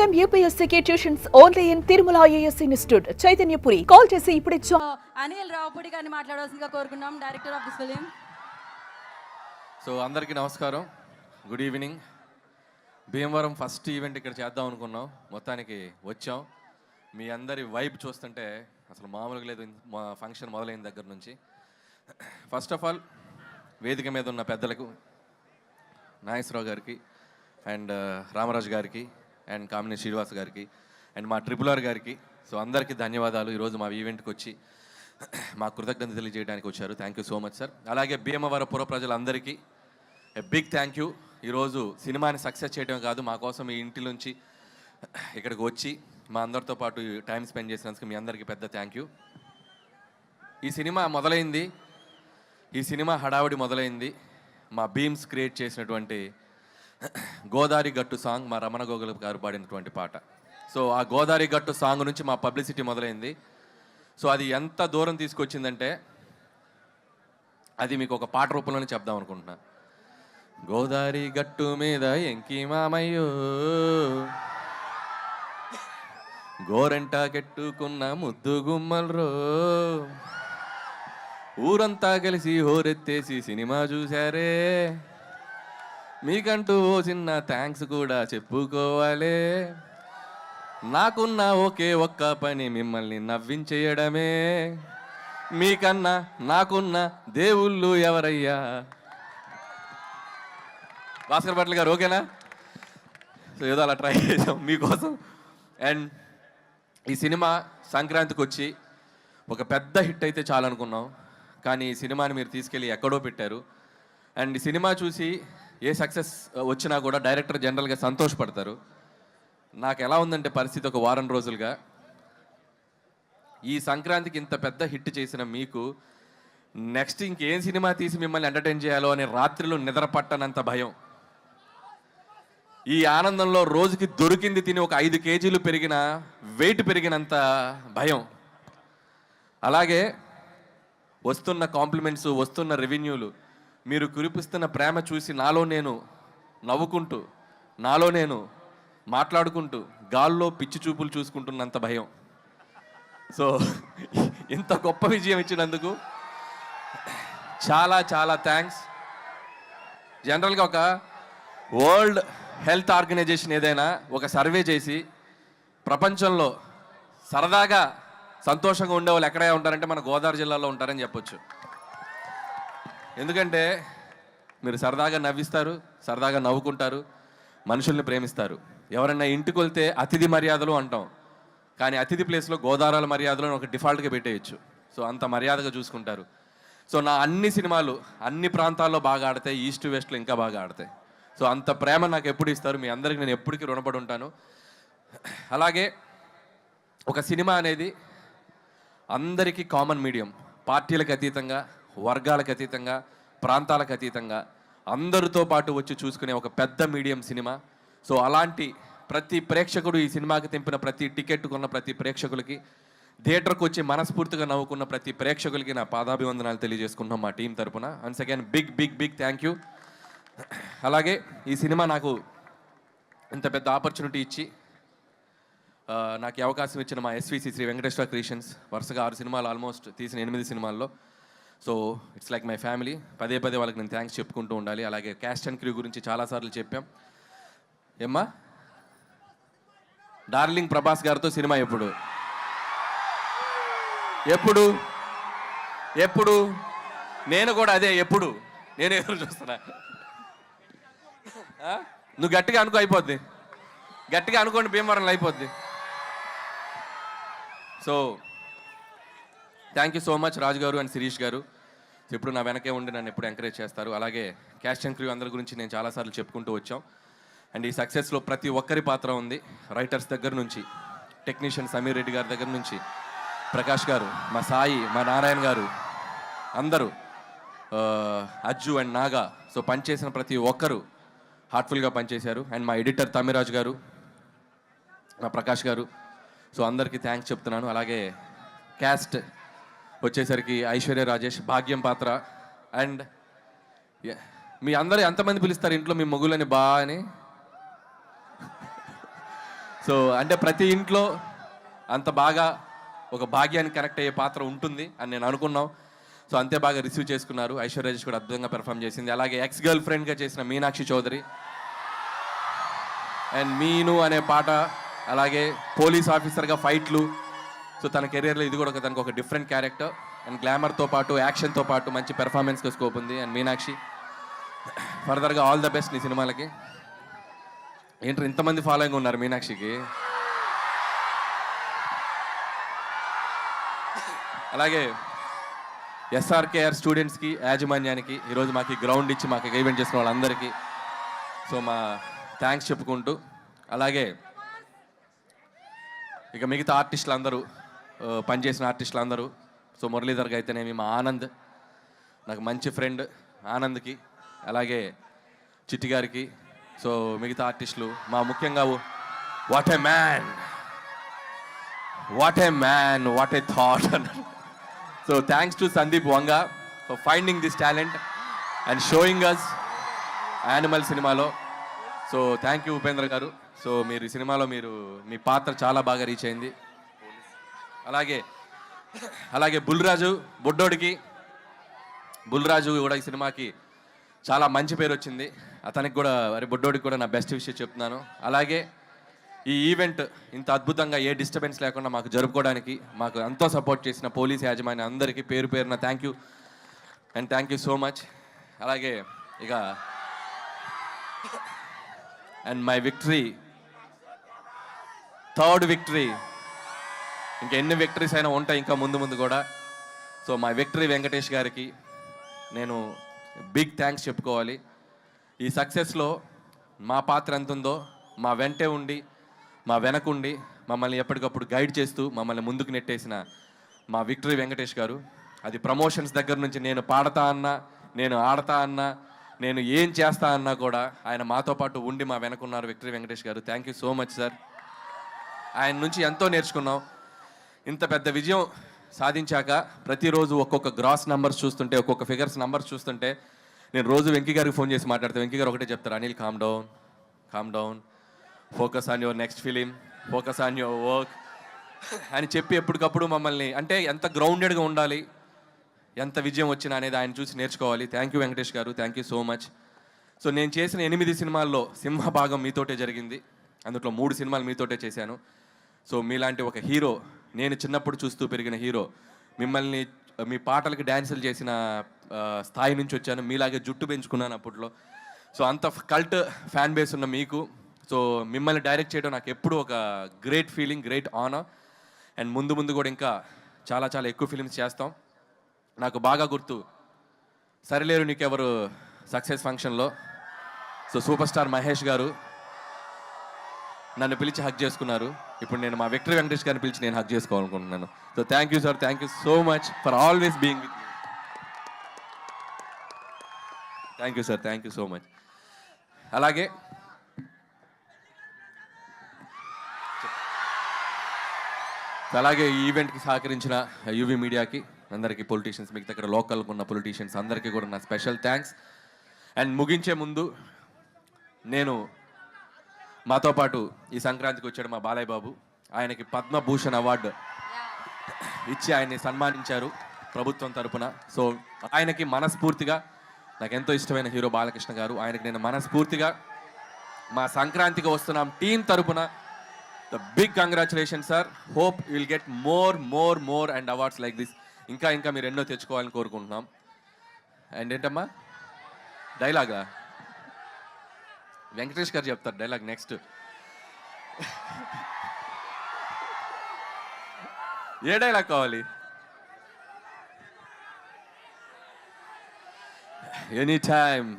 IIM UPSC tuitions only in Tirumala IAS institute Chaitanyapuri. Call చేసి ఇప్పుడే అనిల్ రావుపూడి గారిని మాట్లాడాల్సిందిగా కోరుకున్నాం, director of this film. So అందరికీ నమస్కారం, good evening. Bhimavaram first event ఇక్కడ చేద్దాం అనుకున్నాం, మొత్తానికి వచ్చాం. మీ అందరి వైబ్ చూస్తుంటే అసలు మామూలుగా లేదు మా ఫంక్షన్ మొదలైన దగ్గర నుంచి. ఫస్ట్ ఆఫ్ ఆల్ వేదిక మీద ఉన్న పెద్దలకు, నాగేశ్వరరావు గారికి అండ్ రామరాజు గారికి అండ్ కామిని శ్రీనివాస్ గారికి అండ్ మా RRR గారికి, సో అందరికీ ధన్యవాదాలు. ఈరోజు మా ఈవెంట్కి వచ్చి మా కృతజ్ఞత తెలియజేయడానికి వచ్చారు. Thank you so much sir. అలాగే భీమవరం పుర ప్రజలందరికీ బిగ్ థ్యాంక్ యూ. ఈరోజు సినిమాని సక్సెస్ చేయడం కాదు, మా కోసం ఈ ఇంటి నుంచి ఇక్కడికి వచ్చి మా అందరితో పాటు టైం స్పెండ్ చేసినందుకు మీ అందరికీ పెద్ద థ్యాంక్ యూ. ఈ సినిమా మొదలైంది, ఈ సినిమా హడావుడి మొదలైంది మా బీమ్స్ క్రియేట్ చేసినటువంటి గోదారి గట్టు సాంగ్, మా రమణ గోగుల గారు పాడినటువంటి పాట. సో ఆ గోదారి గట్టు సాంగ్ నుంచి మా పబ్లిసిటీ మొదలైంది. సో అది ఎంత దూరం తీసుకొచ్చిందంటే అది మీకు ఒక పాట రూపంలోనే చెప్దాం అనుకుంటున్నా. గోదారి గట్టు మీద ఎంకి మామయ్యో, గోరెంట కెట్టుకున్న ముద్దు గుమ్మల్రో, ఊరంతా కలిసి హోరెత్తేసి సినిమా చూశారే, మీకంటూ ఓ చిన్న థ్యాంక్స్ కూడా చెప్పుకోవాలే, నాకున్న ఒకే ఒక్క పని మిమ్మల్ని నవ్వించేయడమే, మీకన్నా నాకున్న దేవుళ్ళు ఎవరయ్యా. భాస్కర్ భట్ల గారు ఓకేనా? సో ఏదో అలా ట్రై చేసాం మీకోసం. అండ్ ఈ సినిమా సంక్రాంతికి వచ్చి ఒక పెద్ద హిట్ అయితే చాలనుకున్నాం, కానీ ఈ సినిమాని మీరు తీసుకెళ్ళి ఎక్కడో పెట్టారు. అండ్ ఈ సినిమా చూసి ఏ సక్సెస్ వచ్చినా కూడా డైరెక్టర్ జనరల్గా సంతోషపడతారు. నాకు ఎలా ఉందంటే పరిస్థితి, ఒక వారం రోజులుగా ఈ సంక్రాంతికి ఇంత పెద్ద హిట్ చేసిన మీకు నెక్స్ట్ ఇంకేం సినిమా తీసి మిమ్మల్ని ఎంటర్టైన్ చేయాలో అనే రాత్రిలో నిద్ర పట్టనంత భయం. ఈ ఆనందంలో రోజుకి దొరికింది తిని ఒక 5 కేజీలు పెరిగిన వెయిట్ పెరిగినంత భయం. అలాగే వస్తున్న కాంప్లిమెంట్స్, వస్తున్న రెవెన్యూలు, మీరు కురిపిస్తున్న ప్రేమ చూసి నాలో నేను నవ్వుకుంటూ, నాలో నేను మాట్లాడుకుంటూ గాల్లో పిచ్చి చూపులు చూసుకుంటున్నంత భయం. సో ఇంత గొప్ప విజయం ఇచ్చినందుకు చాలా చాలా థ్యాంక్స్. జనరల్గా ఒక వరల్డ్ హెల్త్ ఆర్గనైజేషన్ ఏదైనా ఒక సర్వే చేసి ప్రపంచంలో సరదాగా సంతోషంగా ఉండేవాళ్ళు ఎక్కడే ఉంటారంటే మన గోదావరి జిల్లాలో ఉంటారని చెప్పొచ్చు. ఎందుకంటే మీరు సరదాగా నవ్విస్తారు, సరదాగా నవ్వుకుంటారు, మనుషుల్ని ప్రేమిస్తారు. ఎవరన్నా ఇంటికి వెళ్తే అతిథి మర్యాదలు అంటాం, కానీ అతిథి ప్లేస్లో గోదావరి మర్యాదలు ఒక డిఫాల్ట్గా పెట్టేయచ్చు. సో అంత మర్యాదగా చూసుకుంటారు. సో నా అన్ని సినిమాలు అన్ని ప్రాంతాల్లో బాగా ఆడతాయి, ఈస్ట్ వెస్ట్లో ఇంకా బాగా ఆడతాయి. సో అంత ప్రేమ నాకు ఎప్పుడు ఇస్తారు, మీ అందరికీ నేను ఎప్పటికీ రుణపడి ఉంటాను. అలాగే ఒక సినిమా అనేది అందరికీ కామన్ మీడియం, పార్టీలకు అతీతంగా, వర్గాలకు అతీతంగా, ప్రాంతాలకు అతీతంగా అందరితో పాటు వచ్చి చూసుకునే ఒక పెద్ద మీడియం సినిమా. సో అలాంటి ప్రతి ప్రేక్షకుడు, ఈ సినిమాకి తెంపిన ప్రతి టికెట్ కొన్న ప్రతి ప్రేక్షకులకి, థియేటర్కి వచ్చి మనస్ఫూర్తిగా నవ్వుకున్న ప్రతి ప్రేక్షకులకి నా పాదాభివందనాలు తెలియజేసుకుంటున్నాం మా టీం తరపున. Once again big big big thank you. అలాగే ఈ సినిమా నాకు ఇంత పెద్ద ఆపర్చునిటీ ఇచ్చి నాకు ఈ అవకాశం ఇచ్చిన మా SVC శ్రీ వెంకటేశ్వర క్రియేషన్స్, వరుసగా 6 సినిమాలు ఆల్మోస్ట్ తీసిన 8 సినిమాల్లో. So it's like my family. పదే పదే వాళ్ళకి నేను థ్యాంక్స్ చెప్పుకుంటూ ఉండాలి. అలాగే క్యాస్ట్ అండ్ క్రూ గురించి చాలాసార్లు చెప్పాం. ఏమ్మా డార్లింగ్ ప్రభాస్ గారితో సినిమా ఎప్పుడు ఎప్పుడు ఎప్పుడు నేను కూడా అదే ఎప్పుడు నేను ఎదురు చూస్తున్నా. నువ్వు గట్టిగా అనుకో, అయిపోద్ది. గట్టిగా అనుకోండి, భీమవరంలో అయిపోద్ది. So thank you so much Raju garu and Sirish గారు. ఎప్పుడు నా వెనకే ఉండి నన్ను ఎప్పుడు ఎంకరేజ్ చేస్తారు. అలాగే క్యాస్ట్ అండ్ క్రూ అందరి గురించి నేను చాలాసార్లు చెప్పుకుంటూ వచ్చాం. అండ్ ఈ సక్సెస్లో ప్రతి ఒక్కరి పాత్ర ఉంది. రైటర్స్ దగ్గర నుంచి, టెక్నీషియన్ సమీర్ రెడ్డి గారి దగ్గర నుంచి, ప్రకాష్ గారు, మా సాయి, మా నారాయణ గారు, అందరూ, అజ్జు అండ్ నాగా. సో పనిచేసిన ప్రతి ఒక్కరు హార్ట్ఫుల్గా పనిచేశారు. అండ్ మా ఎడిటర్ తమిరాజు గారు, మా ప్రకాష్ గారు. సో అందరికీ థ్యాంక్స్ చెప్తున్నాను. అలాగే క్యాస్ట్ వచ్చేసరికి ఐశ్వర్య రాజేష్, భాగ్యం పాత్ర. అండ్ మీ అందరూ ఎంతమంది పిలుస్తారు ఇంట్లో మీ మొగులని బా అని? సో అంటే ప్రతి ఇంట్లో అంత బాగా ఒక భాగ్యానికి కనెక్ట్ అయ్యే పాత్ర ఉంటుంది అని నేను అనుకున్నాం. సో అంతే బాగా రిసీవ్ చేసుకున్నారు. ఐశ్వర్య రాజేష్ కూడా అద్భుతంగా పెర్ఫామ్ చేసింది. అలాగే ఎక్స్ గర్ల్ ఫ్రెండ్గా చేసిన మీనాక్షి చౌదరి అండ్ మీను అనే పాట, అలాగే పోలీస్ ఆఫీసర్గా ఫైట్లు. సో తన కెరీర్లో ఇది కూడా తనకు ఒక డిఫరెంట్ క్యారెక్టర్ అండ్ గ్లామర్తో పాటు యాక్షన్తో పాటు మంచి పెర్ఫార్మెన్స్గా స్కోప్ ఉంది. అండ్ మీనాక్షి ఫర్దర్గా ఆల్ ద బెస్ట్ నీ సినిమాలకి. ఏంటో ఇంతమంది ఫాలోయింగ్ ఉన్నారు మీనాక్షికి. అలాగే ఎస్ఆర్కేఆర్ స్టూడెంట్స్కి, యాజమాన్యానికి, ఈరోజు మాకు గ్రౌండ్ ఇచ్చి మాకు ఈవెంట్ చేసిన వాళ్ళందరికీ సో మా థ్యాంక్స్ చెప్పుకుంటూ, అలాగే ఇక మిగతా ఆర్టిస్టులు అందరూ, పనిచేసిన ఆర్టిస్టులు అందరూ, సో మురళీధర్కి అయితేనేమి, మా ఆనంద్ నాకు మంచి ఫ్రెండ్ ఆనంద్కి, అలాగే చిట్టి గారికి, సో మిగతా ఆర్టిస్టులు, మా ముఖ్యంగా what a man, what a man, what a thought అన్నారు. So thanks to Sandeep Vanga for finding this talent and showing us animal సినిమాలో. So thank you Upendra garu. So మీరు ఈ సినిమాలో మీ పాత్ర చాలా బాగా రీచ్ అయింది. అలాగే బుల్రాజు బొడ్డోడికి, బుల్రాజు కూడా ఈ సినిమాకి చాలా మంచి పేరు వచ్చింది. అతనికి కూడా బొడ్డోడికి కూడా నా బెస్ట్ విషయం చెప్తున్నాను. అలాగే ఈ ఈవెంట్ ఇంత అద్భుతంగా ఏ డిస్టర్బెన్స్ లేకుండా మాకు జరుపుకోవడానికి మాకు ఎంతో సపోర్ట్ చేసిన పోలీస్ యాజమాన్యం అందరికీ పేరు పేరున thank you and thank you so much. అలాగే ఇక and my victory, third victory, ఇంకా ఎన్ని విక్టరీస్ అయినా ఉంటాయి ఇంకా ముందు ముందు కూడా. సో మై విక్టరీ వెంకటేష్ గారికి నేను బిగ్ థ్యాంక్స్ చెప్పుకోవాలి. ఈ సక్సెస్లో మా పాత్ర ఎంత ఉందో మా వెంటే ఉండి, మా వెనకుండి మమ్మల్ని ఎప్పటికప్పుడు గైడ్ చేస్తూ మమ్మల్ని ముందుకు నెట్టేసిన మా విక్టరీ వెంకటేష్ గారు. అది ప్రమోషన్స్ దగ్గర నుంచి నేను పాడతా అన్నా, నేను ఆడతా అన్నా, నేను ఏం చేస్తా అన్నా కూడా ఆయన మాతో పాటు ఉండి మా వెనకున్నారు విక్టరీ వెంకటేష్ గారు. Thank you so much sir. ఆయన నుంచి ఎంతో నేర్చుకున్నాం. ఇంత పెద్ద విజయం సాధించాక ప్రతిరోజు ఒక్కొక్క గ్రాస్ నంబర్స్ చూస్తుంటే, ఒక్కొక్క ఫిగర్స్ నంబర్స్ చూస్తుంటే నేను రోజు వెంకీ గారికి ఫోన్ చేసి మాట్లాడితే వెంకీ గారు ఒకటే చెప్తారు, Anil calm down, focus on your next film, focus on your work అని చెప్పి ఎప్పటికప్పుడు మమ్మల్ని, అంటే ఎంత గ్రౌండెడ్గా ఉండాలి ఎంత విజయం వచ్చినా అనేది ఆయన చూసి నేర్చుకోవాలి. థ్యాంక్ యూ వెంకటేష్ గారు, thank you so much. So నేను చేసిన 8 సినిమాల్లో సింహభాగం మీతోటే జరిగింది. అందులో 3 సినిమాలు మీతోటే చేశాను. సో మీలాంటి ఒక హీరో, నేను చిన్నప్పుడు చూస్తూ పెరిగిన హీరో, మిమ్మల్ని మీ పాటలకి డ్యాన్సులు చేసిన స్థాయి నుంచి వచ్చాను. మీలాగే జుట్టు పెంచుకున్నాను అప్పట్లో. సో అంత కల్ట్ ఫ్యాన్ బేస్ ఉన్న మీకు, సో మిమ్మల్ని డైరెక్ట్ చేయడం నాకు ఎప్పుడు ఒక great feeling, great honour. And ముందు కూడా ఇంకా చాలా చాలా ఎక్కువ ఫిలిమ్స్ చేస్తాం. నాకు బాగా గుర్తు సరిలేరు నీకెవరు సక్సెస్ ఫంక్షన్లో సో సూపర్ స్టార్ మహేష్ గారు నన్ను పిలిచి హక్ చేసుకున్నారు. ఇప్పుడు నేను మా విక్టరీ వెంకటేష్ గారిని పిలిచి నేను హక్ చేసుకోవాలనుకుంటున్నాను. So thank you sir, thank you so much for always being with me. Thank you sir, thank you so much. అలాగే ఈ ఈవెంట్కి సహకరించిన యూవీ మీడియాకి అందరికీ, పొలిటీషియన్స్, మిగతా ఇక్కడ లోకల్గా ఉన్న పొలిటీషియన్స్ అందరికీ కూడా నా స్పెషల్ థ్యాంక్స్. అండ్ ముగించే ముందు నేను మాతో పాటు ఈ సంక్రాంతికి వచ్చాడు మా బాలయ్య బాబు. ఆయనకి పద్మభూషణ్ అవార్డు ఇచ్చి ఆయన్ని సన్మానించారు ప్రభుత్వం తరపున. సో ఆయనకి మనస్ఫూర్తిగా, నాకు ఎంతో ఇష్టమైన హీరో బాలకృష్ణ గారు, ఆయనకి నేను మనస్ఫూర్తిగా మా సంక్రాంతికి వస్తున్నాం టీం తరపున the big congratulation sir. Hope you will get more and awards like this. ఇంకా మీరు ఎన్నో తెచ్చుకోవాలని కోరుకుంటున్నాం. అండ్ ఏంటమ్మా డైలాగా వెంకటేష్ గారు చెప్తారు డైలాగ్ నెక్స్ట్. ఏ డైలాగ్ కావాలి? Any time,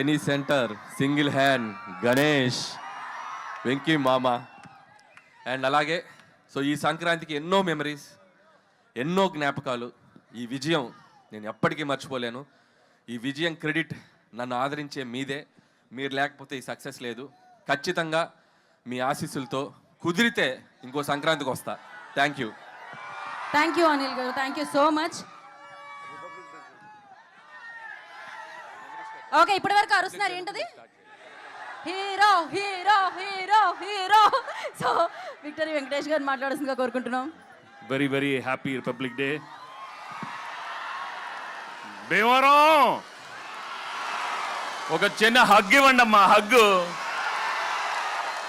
any centre, single hand, Ganesh, Venky మామ. అండ్ అలాగే సో ఈ సంక్రాంతికి ఎన్నో మెమరీస్, ఎన్నో జ్ఞాపకాలు. ఈ విజయం నేను ఎప్పటికీ మర్చిపోలేను. ఈ విజయం క్రెడిట్ నన్ను ఆదరించే మీదే. మీరు లేకపోతే ఈ సక్సెస్ లేదు. ఖచ్చితంగా మీ ఆశీస్సులతో కుదిరితే ఇంకో సంక్రాంతికి వస్తా. థ్యాంక్ యూ అనిల్ గారు, thank you so much. Okay, ఇప్పటి వరకు అరుస్తున్నారు ఏంటది? Hero hero hero hero. So victory Venkatesh గారిని మాట్లాడాల్సిందిగా కోరుకుంటున్నాం. Very very happy republic day. Bhimavaram ఒక చిన్న హగ్ ఇవ్వండి అమ్మా, హగ్గు.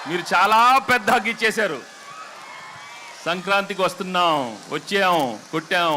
మీరు చాలా పెద్ద హగ్ ఇచ్చేశారు. సంక్రాంతికి వస్తున్నాం, వచ్చాం, కొట్టాం.